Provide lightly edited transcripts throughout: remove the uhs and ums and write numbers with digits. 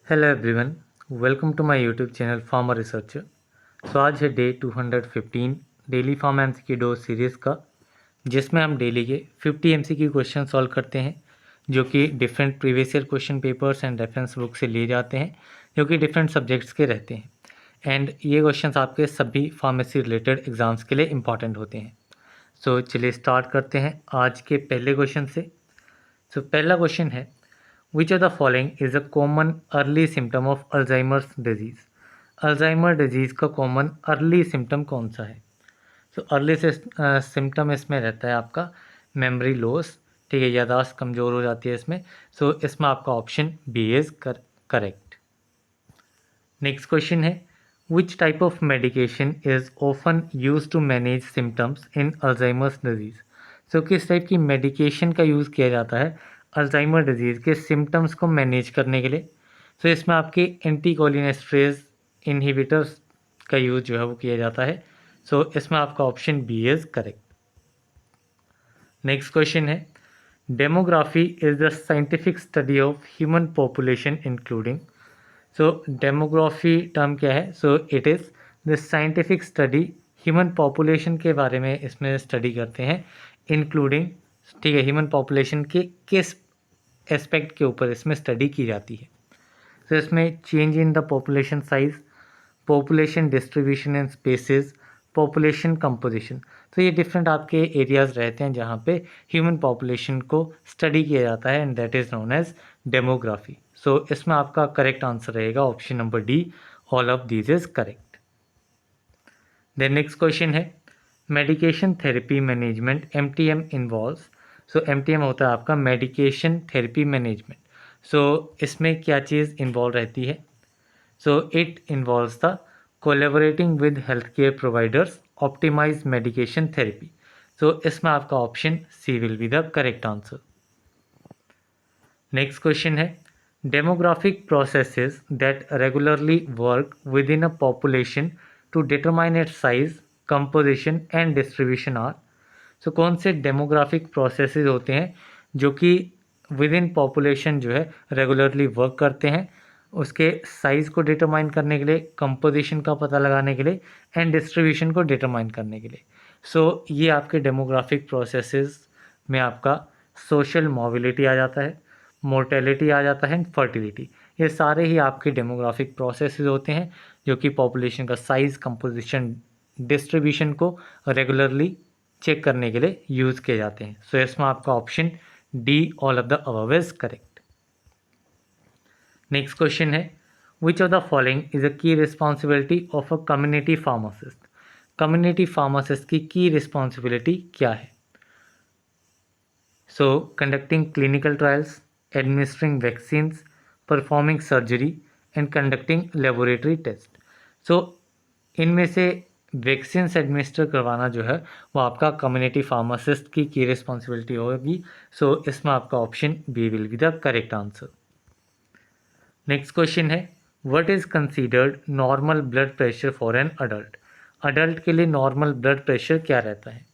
Hello everyone, welcome to my YouTube channel pharma researcher. So आज है day 215 daily pharm MCQ series का, जिसमें हम डेली के 50 एमसीक्यू क्वेश्चन सॉल्व करते हैं, जो कि different previous year question papers and reference book से लिए जाते हैं, जो कि डिफरेंट सब्जेक्ट्स के रहते हैं। एंड ये क्वेश्चन आपके सभी फार्मेसी रिलेटेड एग्जाम्स के लिए इंपॉर्टेंट होते हैं। सो चलिए स्टार्ट करते हैं आज के पहले क्वेश्चन से। सो पहला क्वेश्चन है, Which of the following is a common early symptom of Alzheimer's disease? Alzheimer disease का कॉमन अर्ली सिम्टम कौन सा है? सो अर्ली से सिम्टम इसमें रहता है आपका मेमोरी लॉस, ठीक है, याददाश्त कमज़ोर हो जाती है इसमें। सो इसमें आपका option B is correct. Next question है, which type of medication is often use to manage symptoms in Alzheimer's disease? So किस टाइप की मेडिकेशन का यूज़ किया जाता है अल्जाइमर डिजीज़ के सिम्टम्स को मैनेज करने के लिए? सो इसमें आपके एंटीकोलिनेस्ट्रेज इनहिबिटर्स का यूज़ जो है वो किया जाता है। सो इसमें आपका option B is correct. Next question है, demography is the scientific study of human population including. So demography term क्या है? So it is the scientific study, human population के बारे में इसमें स्टडी करते हैं, इंक्लूडिंग, ठीक है, ह्यूमन पॉपुलेशन के किस एस्पेक्ट के ऊपर इसमें स्टडी की जाती है? तो इसमें change in the population size, population distribution in spaces, population composition. तो ये डिफरेंट आपके एरियाज़ रहते हैं जहाँ पे ह्यूमन पॉपुलेशन को स्टडी किया जाता है, and that is known as demography. So इसमें आपका करेक्ट आंसर रहेगा option number D, all of these is correct. Then next question है, medication therapy management MTM involves. So MTM होता है आपका मेडिकेशन थेरेपी मैनेजमेंट। सो इसमें क्या चीज़ इन्वॉल्व रहती है? So it involves the collaborating with health care providers optimize medication therapy. So इसमें आपका option C will be the correct answer. Next question है, demographic processes that regularly work within a population to determine its size, composition and distribution are. So कौन से demographic processes होते हैं जो कि with in population जो है regularly work करते हैं, उसके साइज़ को डिटरमाइन करने के लिए, कंपोजिशन का पता लगाने के लिए एंड डिस्ट्रीब्यूशन को डिटरमाइन करने के लिए? सो ये आपके डेमोग्राफिक प्रोसेसेस में आपका सोशल मोबिलिटी आ जाता है, मोर्टेलिटी आ जाता है, फर्टिलिटी। ये सारे ही आपके डेमोग्राफिक प्रोसेसेस होते हैं जो कि पॉपुलेशन का साइज़, कंपोजिशन, डिस्ट्रीब्यूशन को रेगुलरली चेक करने के लिए यूज़ किए जाते हैं। सो इसमें आपका option D, all of the above is correct. Next question है, which of the following is a key responsibility of a community pharmacist? Community pharmacist की रिस्पॉन्सिबिलिटी क्या है? So conducting clinical trials, administering vaccines, performing surgery and conducting laboratory test. So इनमें से vaccines administer करवाना जो है वो आपका कम्युनिटी फार्मासिस्ट की रिस्पॉन्सिबिलिटी होगी। सो इसमें आपका option B will be the correct answer. Next question है, what is considered normal blood pressure for an adult? Adult के लिए नॉर्मल ब्लड प्रेशर क्या रहता है?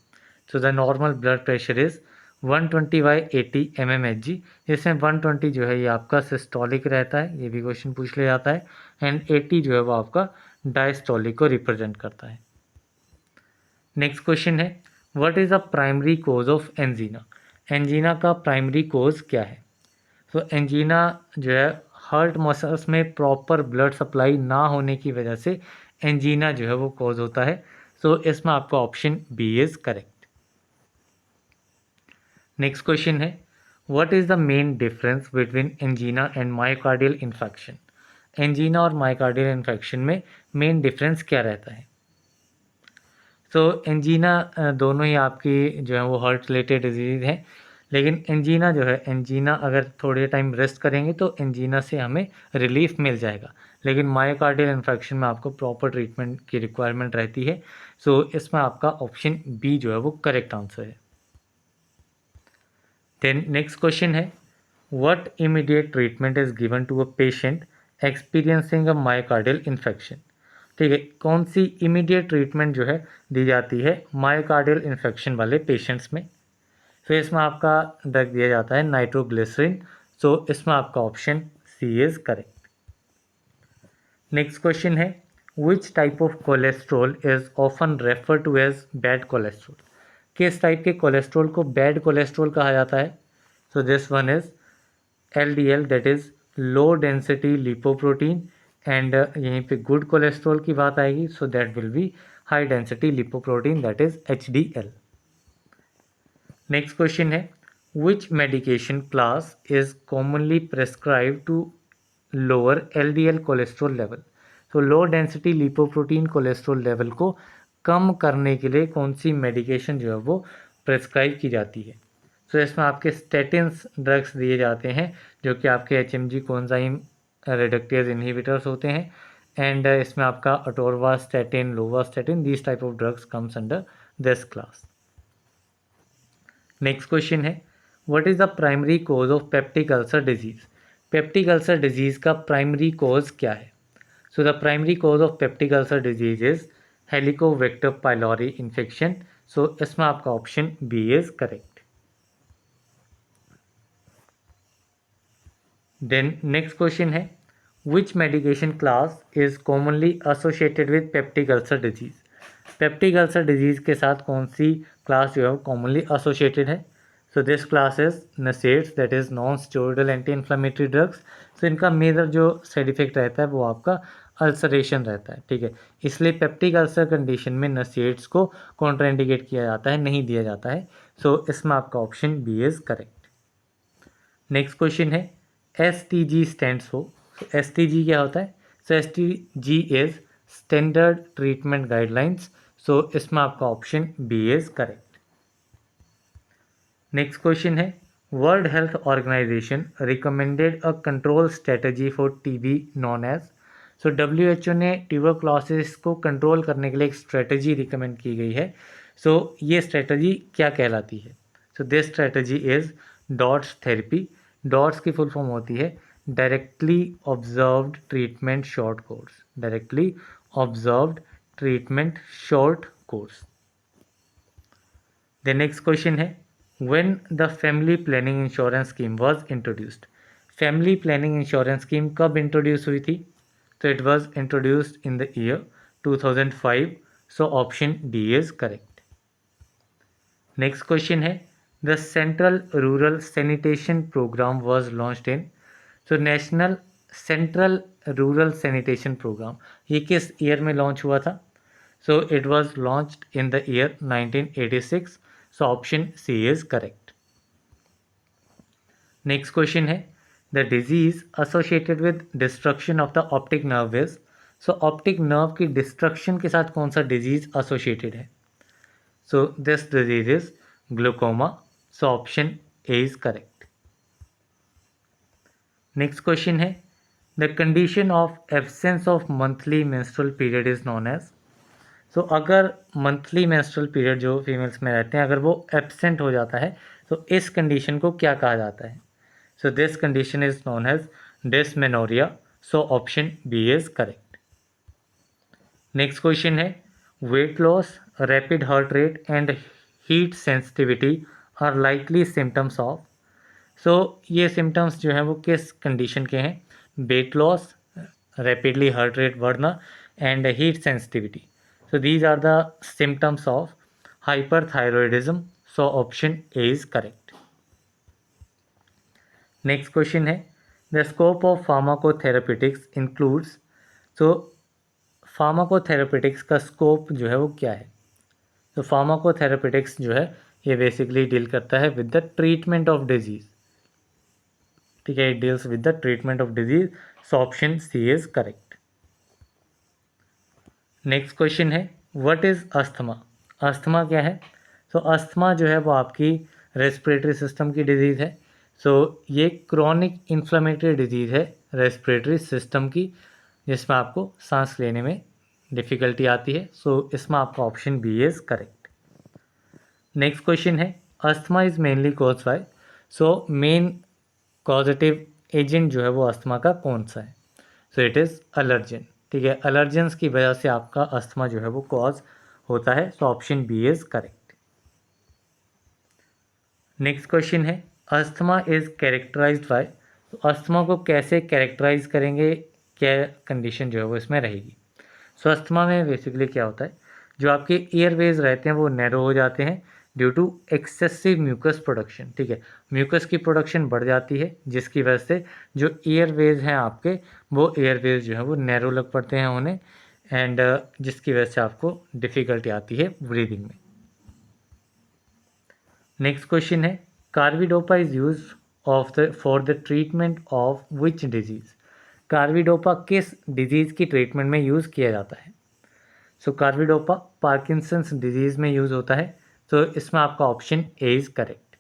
So the normal blood pressure is 120/80 mmHg, जिसमें 120 जो है ये आपका सिस्टोलिक रहता है, ये भी क्वेश्चन पूछ लिया जाता है, एंड 80 जो है वो आपका डायस्टोलिक को रिप्रेजेंट करता है। नेक्स्ट क्वेश्चन है, what is the primary cause of angina? Angina का प्राइमरी कोज क्या है? तो एंजीना जो है हार्ट मसल्स में प्रॉपर ब्लड सप्लाई ना होने की वजह से एंजीना जो है वो कॉज होता है। सो इसमें आपका option B is correct. Next question है, what is the main difference between angina and myocardial infection? Angina और मायोकार्डियल इन्फेक्शन में मेन डिफरेंस क्या रहता है? तो एंजीना दोनों ही आपकी जो है वो हार्ट रिलेटेड डिजीज़ हैं, लेकिन एंजीना जो है, एंजीना अगर थोड़े टाइम रेस्ट करेंगे तो एंजीना से हमें रिलीफ मिल जाएगा, लेकिन मायोकार्डियल इन्फेक्शन में आपको प्रॉपर ट्रीटमेंट की रिक्वायरमेंट रहती है। सो इसमें आपका ऑप्शन बी जो है वो करेक्ट आंसर है। देन नेक्स्ट क्वेश्चन है, what immediate treatment is given to a patient experiencing a myocardial infection? ठीक है, कौन सी इमीडिएट ट्रीटमेंट जो है दी जाती है मायोकार्डियल इन्फेक्शन वाले पेशेंट्स में? फिर इसमें आपका ड्रग दिया जाता है नाइट्रोग्लिसरीन। सो इसमें आपका option C is correct. Next question है which type of cholesterol is often refer to as bad cholesterol. किस टाइप के कोलेस्ट्रॉल को बैड कोलेस्ट्रॉल कहा जाता है? So this one is LDL, that is low density lipoprotein, and यहीं पे good cholesterol की बात आएगी, so that will be high density lipoprotein, that is HDL। Next question है which medication class is commonly prescribe to lower LDL cholesterol level. तो low density lipoprotein cholesterol level को कम करने के लिए कौन सी मेडिकेशन जो है वो प्रेस्क्राइब की जाती है? तो इसमें आपके स्टेटिन्स ड्रग्स दिए जाते हैं जो कि आपके HMG कोएंजाइम रिडक्टेज इनहिबिटर्स होते हैं, एंड इसमें आपका atorvastatin, lovastatin, these type of drugs comes under this class. Next question है what is the primary cause of peptic ulcer disease. Peptic ulcer disease का प्राइमरी कॉज क्या है? So the primary cause of peptic ulcer disease is Helicobacter pylori infection. So इसमें आपका option B is correct. Then next question है which medication class is commonly associated with peptic ulcer disease. Peptic ulcer disease के साथ कौन सी class जो है commonly associated है? So this class is NSAIDs, that is non steroidal anti inflammatory drugs. So इनका major जो side effect रहता है वो आपका अल्सरेशन रहता है, ठीक है। इसलिए पेप्टिक अल्सर कंडीशन में नसेट्स को कॉन्ट्राइंडिकेट किया जाता है, नहीं दिया जाता है। सो इसमें आपका option B is correct. Next question है STG स्टैंड्स फॉर। STG क्या होता है? So STG is standard treatment guidelines. So इसमें आपका option B is correct. Next question है World Health Organization recommended a control strategy for TB known as. So WHO ने tuberculosis को control करने के लिए एक स्ट्रेटजी रिकमेंड की गई है। सो ये स्ट्रेटजी क्या कहलाती है? So this strategy is dots therapy. Dots की फुल फॉर्म होती है directly observed treatment short course. Directly observed treatment short course. The next question है when the family planning insurance scheme was introduced। family planning insurance scheme कब introduce हुई थी? तो it was introduced in the year 2005। so option D is correct। next question है the central rural sanitation program was launched in। so national central rural sanitation program ये किस year में launch हुआ था? so it was launched in the year 1986। so option C is correct। Next question है the disease associated with destruction of the optic nerve is. So optic nerve की destruction के साथ कौन सा डिजीज एसोसिएटेड है? So this disease is glaucoma. So option A is correct. Next question है the condition of absence of monthly menstrual period is known as. So अगर monthly menstrual period जो females में रहते हैं अगर वो एब्सेंट हो जाता है तो इस कंडीशन को क्या कहा जाता है? So this condition is known as dysmenorrhea। So option B is correct। Next question है weight loss, rapid heart rate and heat sensitivity are likely symptoms of। so ये symptoms जो हैं वो किस condition के हैं? weight loss, rapidly heart rate बढ़ना and heat sensitivity। so these are the symptoms of hyperthyroidism। so option A is correct। Next question है the scope of फार्माकोथेरेपेटिक्स includes. सो फार्माकोथेरेपेटिक्स का स्कोप जो है वो क्या है? तो फार्माकोथेरेपेटिक्स जो है ये बेसिकली डील करता है with the treatment of disease, ठीक है, it deals with the treatment of disease. So option C is correct. Next question है व्हाट इज अस्थमा। अस्थमा क्या है? सो अस्थमा जो है वो आपकी रेस्पिरेटरी सिस्टम की डिजीज़ है। सो ये क्रॉनिक इन्फ्लेमेटरी डिजीज़ है रेस्पिरेटरी सिस्टम की जिसमें आपको सांस लेने में डिफ़िकल्टी आती है। सो इसमें आपका option B is correct. Next question है asthma is mainly cause by. So main causative agent जो है वो अस्थमा का कौन सा है? सो इट इज़ एलर्जन, ठीक है, एलर्जेंस की वजह से आपका अस्थमा जो है वो कॉज होता है। So option B is correct. Next question है अस्थमा इज़ कैरेक्टराइज्ड बाय। तो अस्थमा को कैसे कैरेक्टराइज करेंगे क्या कंडीशन जो है वो इसमें रहेगी। सो अस्थमा में बेसिकली क्या होता है, जो आपके एयरवेज रहते हैं वो नैरो हो जाते हैं due to excessive mucus production. ठीक है, म्यूकस की प्रोडक्शन बढ़ जाती है जिसकी वजह से जो एयरवेज हैं आपके, वो एयरवेज जो है वो नैरो लग पड़ते हैं उन्हें, एंड जिसकी वजह से आपको डिफ़िकल्टी आती है ब्रीदिंग में। नेक्स्ट क्वेश्चन है, carbidopa is use for the treatment of which disease. Carbidopa किस डिजीज़ की ट्रीटमेंट में यूज़ किया जाता है। सो कार्बिडोपा पार्किंसंस डिजीज़ में यूज़ होता है, तो इसमें आपका option A is correct.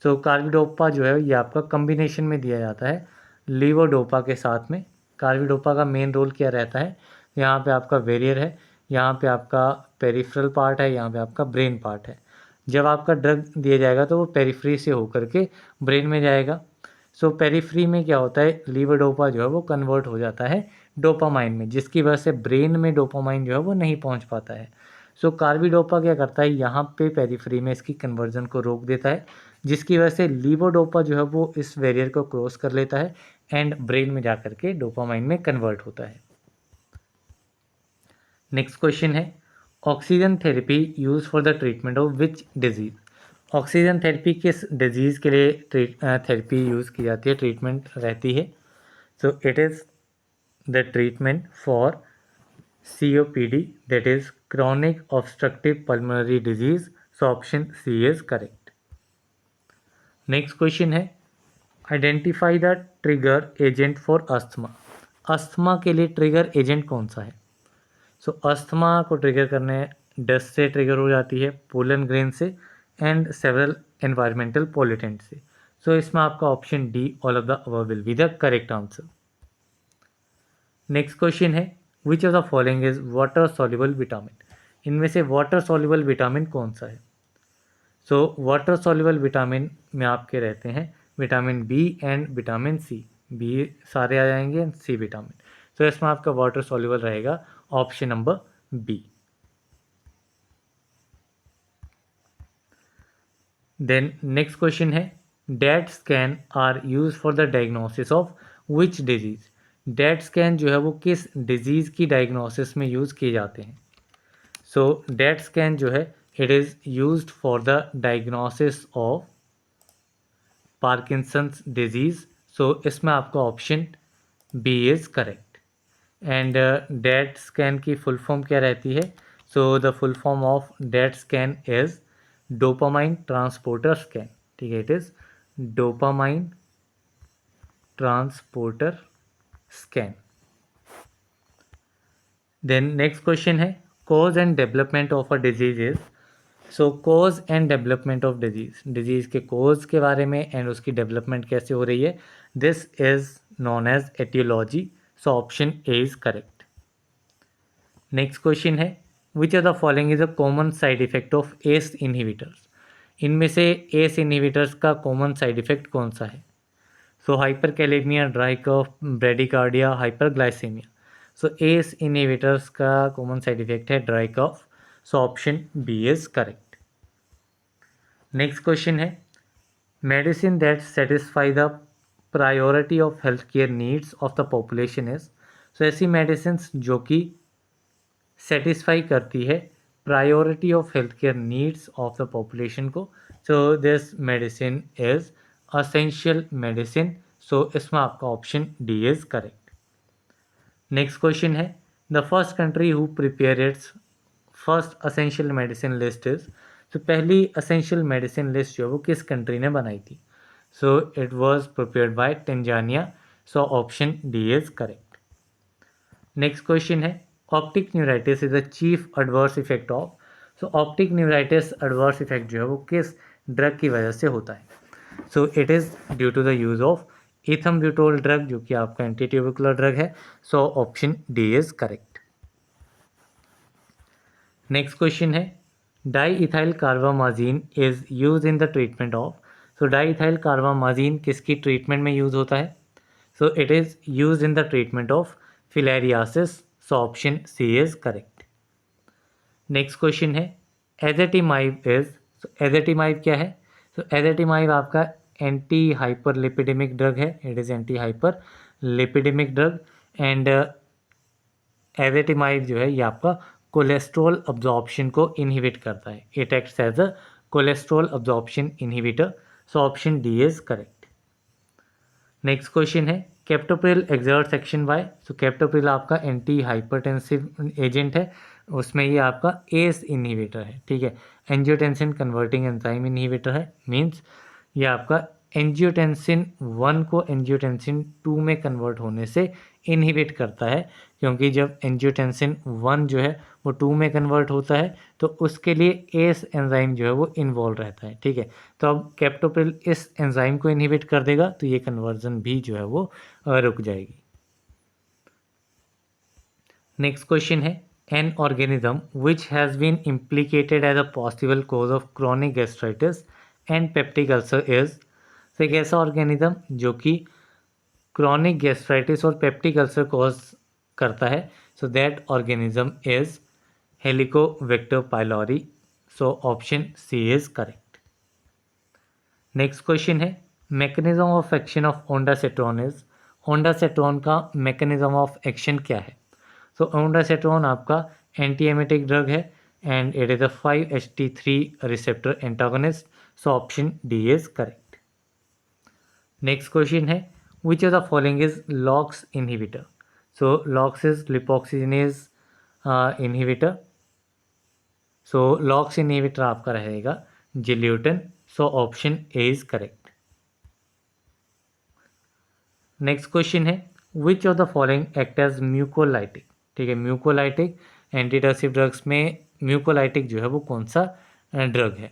So carbidopa जो है ये आपका कम्बिनेशन में दिया जाता है लीवोडोपा के साथ में। कार्बिडोपा का मेन रोल क्या रहता है, यहाँ पे आपका वेरियर है, यहाँ पे आपका पेरिफेरल पार्ट है, यहाँ पे आपका ब्रेन पार्ट है। जब आपका ड्रग दिया जाएगा तो वो पेरिफ्री से होकर के ब्रेन में जाएगा। सो पेरिफ्री में क्या होता है, लीवोडोपा जो है वो कन्वर्ट हो जाता है डोपामाइन में, जिसकी वजह से ब्रेन में डोपामाइन जो है वो नहीं पहुंच पाता है। सो कार्बिडोपा क्या करता है, यहाँ पे पेरिफ्री में इसकी कन्वर्जन को रोक देता है, जिसकी वजह से लीवोडोपा जो है वो इस बैरियर को क्रॉस कर लेता है एंड ब्रेन में जाकर के डोपामाइन में कन्वर्ट होता है। नेक्स्ट क्वेश्चन है, oxygen therapy use for the treatment of which disease. Oxygen therapy किस डिजीज़ के लिए थेरेपी यूज़ की जाती है, ट्रीटमेंट रहती है। So it is the treatment for COPD, that is chronic obstructive pulmonary disease. So option C is correct. Next question है, identify the trigger agent for asthma. Asthma के लिए ट्रिगर एजेंट कौन सा है। सो अस्थमा को trigger करने dust से trigger हो जाती है, पोलन ग्रेन से एंड सेवरल एनवायरमेंटल पॉल्यूटेंट से। सो इसमें आपका option D all of the above will be the correct answer. Next question है, which of the following is water soluble vitamin. इनमें से वाटर सॉल्युबल विटामिन कौन सा है। सो वाटर सॉल्युबल विटामिन में आपके रहते हैं vitamin B and vitamin C. B सारे आ जाएंगे, सी विटामिन। तो इसमें आपका वाटर सॉल्युबल रहेगा option number B. Then next question है, DAT scan are use for the diagnosis of which disease. DAT scan जो है वो किस डिजीज़ की डायग्नोसिस में यूज़ किए जाते हैं। सो डेट स्कैन जो है it is used for the diagnosis of Parkinson's disease. So इसमें आपका option B is correct. And DAT scan की फुल फॉर्म क्या रहती है। So the full form of DAT scan is dopamine transporter scan. ठीक है, it is dopamine transporter scan. Then next question है, cause and development of a disease is. So cause and development of disease के cause के बारे में and उसकी development कैसे हो रही है, this is known as etiology. So option A is correct. Next question है, which of the following is a common side effect of ACE inhibitors. इनमें से एस इनहिबिटर्स का कॉमन साइड इफेक्ट कौन सा है। So hyperkalemia, dry cough, bradycardia, hyperglycemia. So ACE inhibitors का common side effect है dry cough. So option B is correct. Next question है, medicine that satisfy the priority of health care needs of the population is. So ऐसी medicine जो कि satisfy करती है priority of health care needs of the population को। So this medicine is essential medicine. So इसमें आपका option D is correct. Next question है, the first country who prepare its first essential medicine list is. तो पहली essential medicine list जो वो किस country ने बनाई थी। So it was prepared by Tanzania. So option D is correct. Next question है, optic neuritis is the chief adverse effect of. So optic neuritis adverse effect जो है वो किस ड्रग की वजह से होता है। So it is due to the use of ethambutol drug, जो कि आपका एंटी ट्यूबिकुलर ड्रग है। So option D is correct. Next question है, diethylcarbamazine is use in the treatment of. So diethylcarbamazine किसकी treatment में use होता है। So it is use in the treatment of filariasis. So option C is correct. Next question है, ezetimibe is. सो एजेटिमाइब क्या है। So ezetimibe आपका anti hyperlipidemic drug है। It is anti hyperlipidemic drug and ezetimibe जो है ये आपका कोलेस्ट्रॉल अब्जॉर्प्शन को इनहिबिट करता है. It acts as a cholesterol absorption inhibitor. So option D is correct. Next question है captopril exerts action by. So captopril आपका एंटी हाइपरटेंसिव एजेंट है, उसमें ये आपका एस इनहिबिटर है. ठीक है, एंजियोटेंसिन कन्वर्टिंग एंजाइम इनहिबिटर है. मींस ये आपका एंजियोटेंसिन 1 को एंजियोटेंसिन 2 में कन्वर्ट होने से इनहिबिट करता है, क्योंकि जब एंजियोटेंसिन 1 जो है वो 2 में कन्वर्ट होता है तो उसके लिए एस एंजाइम जो है वो इन्वॉल्व रहता है. ठीक है, तो अब कैप्टोप्रिल इस एंजाइम को इनहिबिट कर देगा तो ये कन्वर्जन भी जो है वो रुक जाएगी. नेक्स्ट क्वेश्चन है an organism which has been implicated as a possible cause of chronic gastritis and peptic ulcer is. तो एक ऐसा ऑर्गेनिज्म जो कि क्रॉनिक गैस्ट्राइटिस और पेप्टिक अल्सर कॉज करता है. So that organism is Helicobacter pylori. So option C is correct. Next question है mechanism of action of ondansetron is. Ondansetron का मैकेनिज्म ऑफ एक्शन क्या है? तो ओंडासेट्रोन आपका एंटी एमेटिक ड्रग है and it is a 5-HT3 receptor antagonist. So option D is correct. Next question है which of the following is LOX inhibitor. So locks is lipoxygenase inhibitor. So LOX inhibitor आपका रहेगा zileuton. So option A is correct. Next question है which of the following act as mucolytic. ठीक है, mucolytic antitussive drugs में mucolytic जो है वो कौन सा ड्रग है?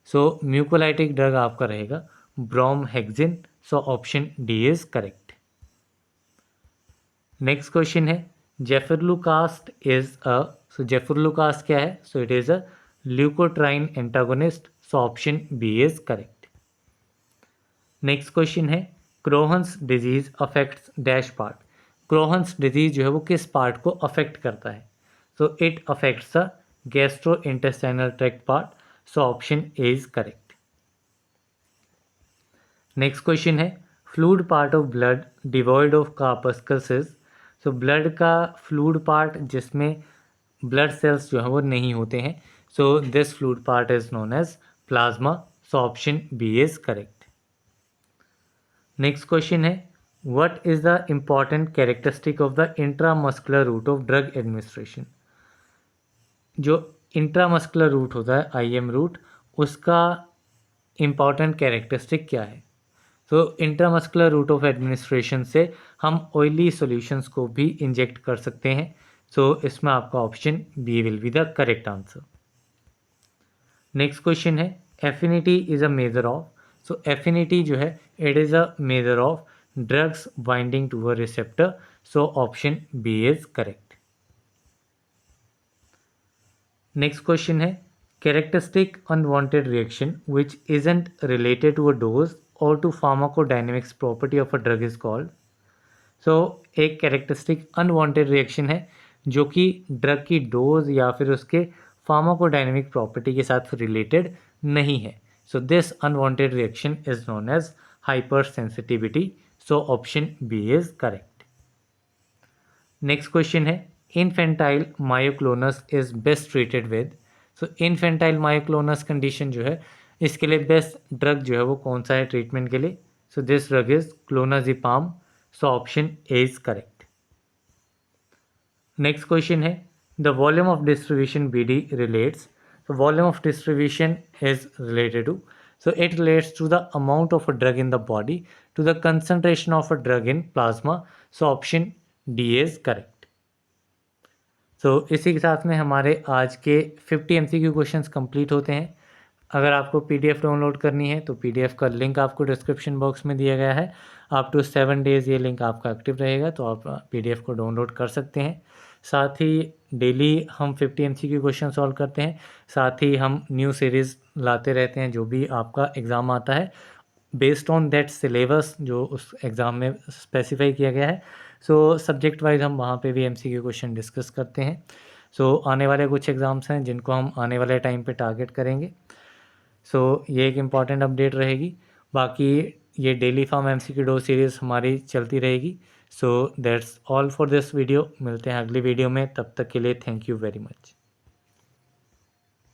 सो म्यूकोलाइटिक ड्रग आपका रहेगा bromhexine. So option D is correct. Next question है zafirlukast is a. So zafirlukast क्या है? So it is a leukotriene antagonist. So option B is correct. Next question है Crohn's disease affects dash part. Crohn's disease जो है वो किस part को affect करता है? So it affects the gastro intestinal tract part. So option A is correct. Next question है fluid part of blood devoid of corpuscles is. So blood का fluid part जिसमें ब्लड सेल्स जो है वो नहीं होते हैं. So this fluid part is known as plasma. So option B is correct. Next question है what is the important characteristic of the intramuscular route of drug administration. जो intramuscular route होता है IM रूट, उसका important characteristic क्या है? तो intramuscular route of administration से हम ऑयली सॉल्यूशंस को भी इंजेक्ट कर सकते हैं. सो इसमें आपका option B will be the correct answer. Next question है affinity is a measure of. So affinity जो है it is a measure of drugs binding to a receptor. So option B is correct. Next question है characteristic unwanted reaction which isn't related to a dose or to pharmacodynamics property of a drug is called. So एक characteristic unwanted reaction है जो कि drug की dose या फिर उसके pharmacodynamic property के साथ रिलेटेड नहीं है. So this unwanted reaction is known as hypersensitivity. So option B is correct. Next question है infantile myoclonus is best treated with. So infantile myoclonus condition जो है इसके लिए बेस्ट ड्रग जो है वो कौन सा है ट्रीटमेंट के लिए? So this drug is clonazepam. So option A is correct. Next question है the volume of distribution BD relates. So volume of distribution is related to. So it relates to the amount of a drug in the body to the concentration of a drug in plasma. So option D is correct. So इसी के साथ में हमारे आज के 50 MCQ questions complete होते हैं. अगर आपको PDF डाउनलोड करनी है तो PDF का लिंक आपको डिस्क्रिप्शन बॉक्स में दिया गया है. अप टू 7 डेज़ ये लिंक आपका एक्टिव रहेगा तो आप PDF को डाउनलोड कर सकते हैं. साथ ही डेली हम 50 MCQ क्वेश्चन सॉल्व करते हैं. साथ ही हम न्यू सीरीज़ लाते रहते हैं जो भी आपका एग्ज़ाम आता है बेस्ड ऑन दैट सिलेबस जो उस एग्ज़ाम में स्पेसिफाई किया गया है. सो सब्जेक्ट वाइज हम वहाँ पे भी MCQ क्वेश्चन डिस्कस करते हैं. सो आने वाले कुछ एग्ज़ाम्स हैं जिनको हम आने वाले टाइम पे टारगेट करेंगे. सो ये एक इम्पॉर्टेंट अपडेट रहेगी. बाकी ये डेली फार्म एमसीक्यू डो सीरीज़ हमारी चलती रहेगी। So that's all for this video. मिलते हैं अगली वीडियो में, तब तक के लिए थैंक यू वेरी मच।